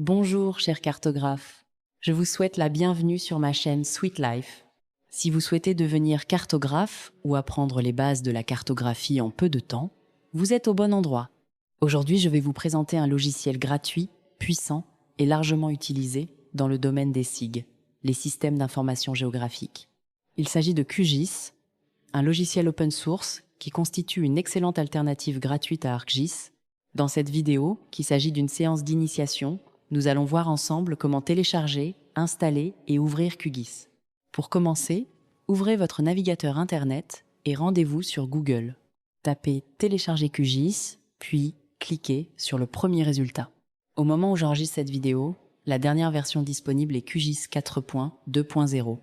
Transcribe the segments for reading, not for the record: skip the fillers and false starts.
Bonjour, cher cartographe. Je vous souhaite la bienvenue sur ma chaîne Sweet Life. Si vous souhaitez devenir cartographe ou apprendre les bases de la cartographie en peu de temps, vous êtes au bon endroit. Aujourd'hui, je vais vous présenter un logiciel gratuit, puissant et largement utilisé dans le domaine des SIG, les systèmes d'information géographique. Il s'agit de QGIS, un logiciel open source qui constitue une excellente alternative gratuite à ArcGIS. Dans cette vidéo, qui s'agit d'une séance d'initiation, nous allons voir ensemble comment télécharger, installer et ouvrir QGIS. Pour commencer, ouvrez votre navigateur Internet et rendez-vous sur Google. Tapez « Télécharger QGIS », puis cliquez sur le premier résultat. Au moment où j'enregistre cette vidéo, la dernière version disponible est QGIS 4.2.0.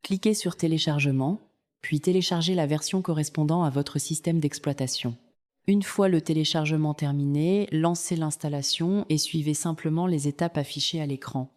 Cliquez sur « Téléchargement », puis téléchargez la version correspondant à votre système d'exploitation. Une fois le téléchargement terminé, lancez l'installation et suivez simplement les étapes affichées à l'écran.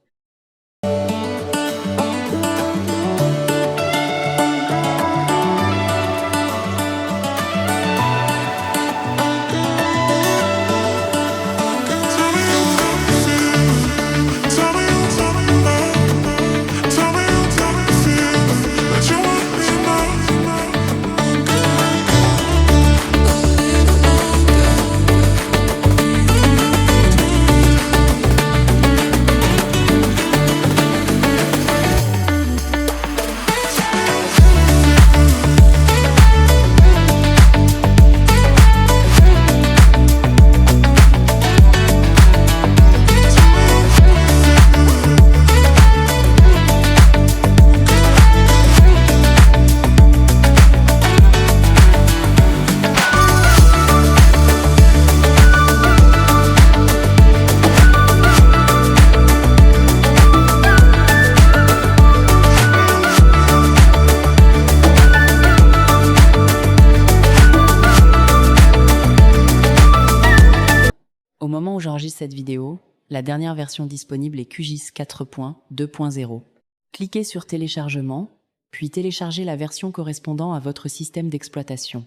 Au moment où j'enregistre cette vidéo, la dernière version disponible est QGIS 4.2.0. Cliquez sur Téléchargement, puis téléchargez la version correspondant à votre système d'exploitation.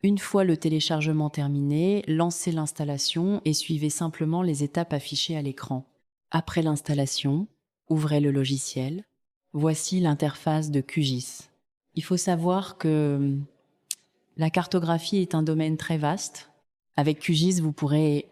Une fois le téléchargement terminé, lancez l'installation et suivez simplement les étapes affichées à l'écran. Après l'installation, ouvrez le logiciel. Voici l'interface de QGIS. Il faut savoir que la cartographie est un domaine très vaste. Avec QGIS, vous pourrez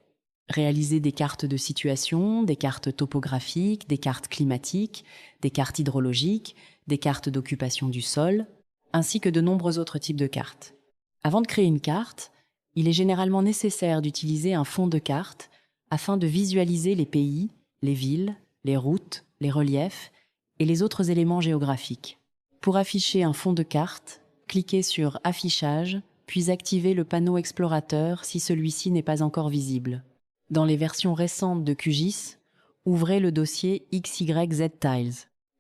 réaliser des cartes de situation, des cartes topographiques, des cartes climatiques, des cartes hydrologiques, des cartes d'occupation du sol, ainsi que de nombreux autres types de cartes. Avant de créer une carte, il est généralement nécessaire d'utiliser un fond de carte afin de visualiser les pays, les villes, les routes, les reliefs et les autres éléments géographiques. Pour afficher un fond de carte, cliquez sur « Affichage », puis activez le panneau explorateur si celui-ci n'est pas encore visible. Dans les versions récentes de QGIS, ouvrez le dossier XYZ Tiles.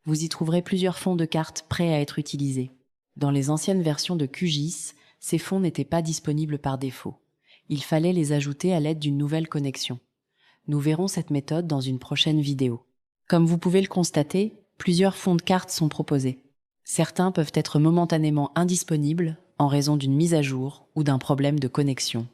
Vous y trouverez plusieurs fonds de cartes prêts à être utilisés. Dans les anciennes versions de QGIS, ces fonds n'étaient pas disponibles par défaut. Il fallait les ajouter à l'aide d'une nouvelle connexion. Nous verrons cette méthode dans une prochaine vidéo. Comme vous pouvez le constater, plusieurs fonds de cartes sont proposés. Certains peuvent être momentanément indisponibles en raison d'une mise à jour ou d'un problème de connexion.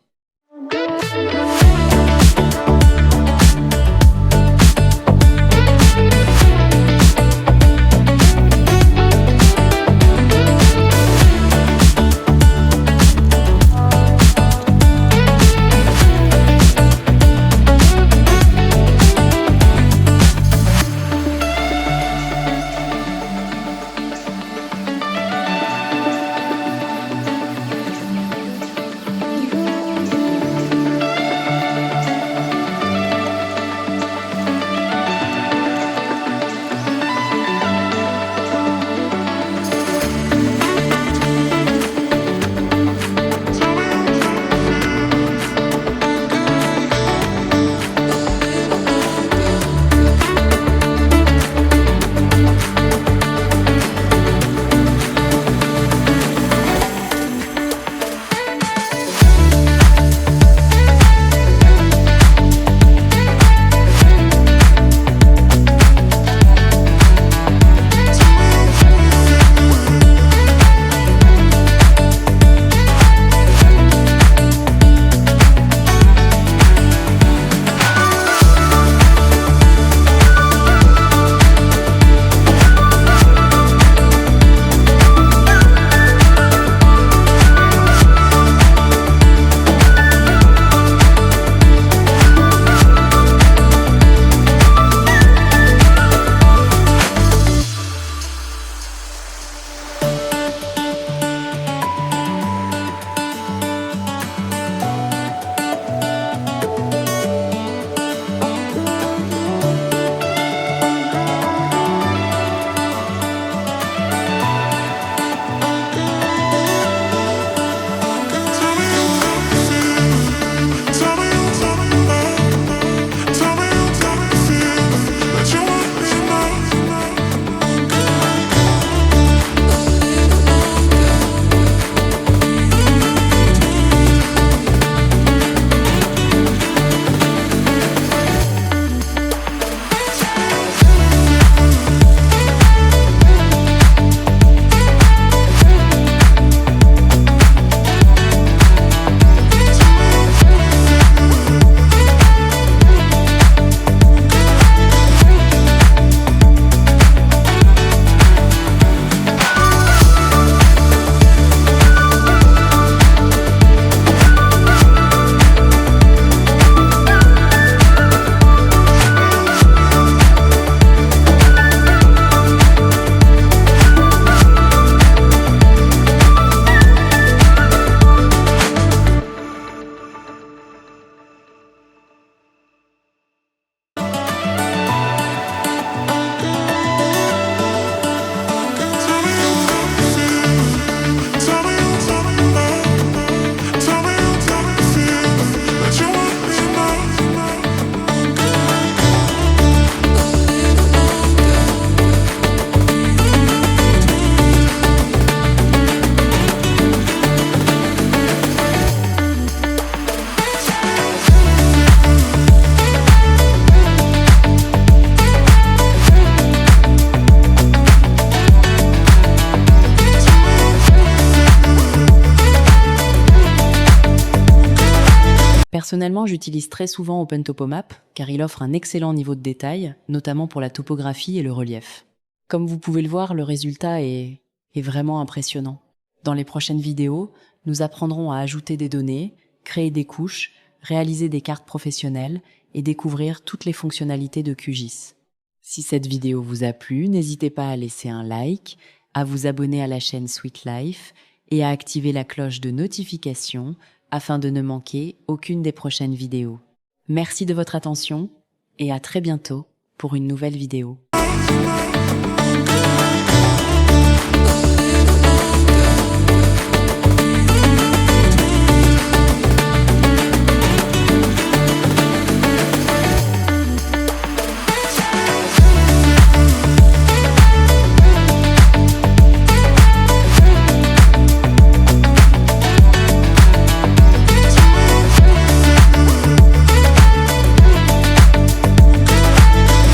Personnellement, j'utilise très souvent OpenTopoMap car il offre un excellent niveau de détail, notamment pour la topographie et le relief. Comme vous pouvez le voir, le résultat est vraiment impressionnant. Dans les prochaines vidéos, nous apprendrons à ajouter des données, créer des couches, réaliser des cartes professionnelles et découvrir toutes les fonctionnalités de QGIS. Si cette vidéo vous a plu, n'hésitez pas à laisser un like, à vous abonner à la chaîne Sweet Life et à activer la cloche de notification afin de ne manquer aucune des prochaines vidéos. Merci de votre attention et à très bientôt pour une nouvelle vidéo.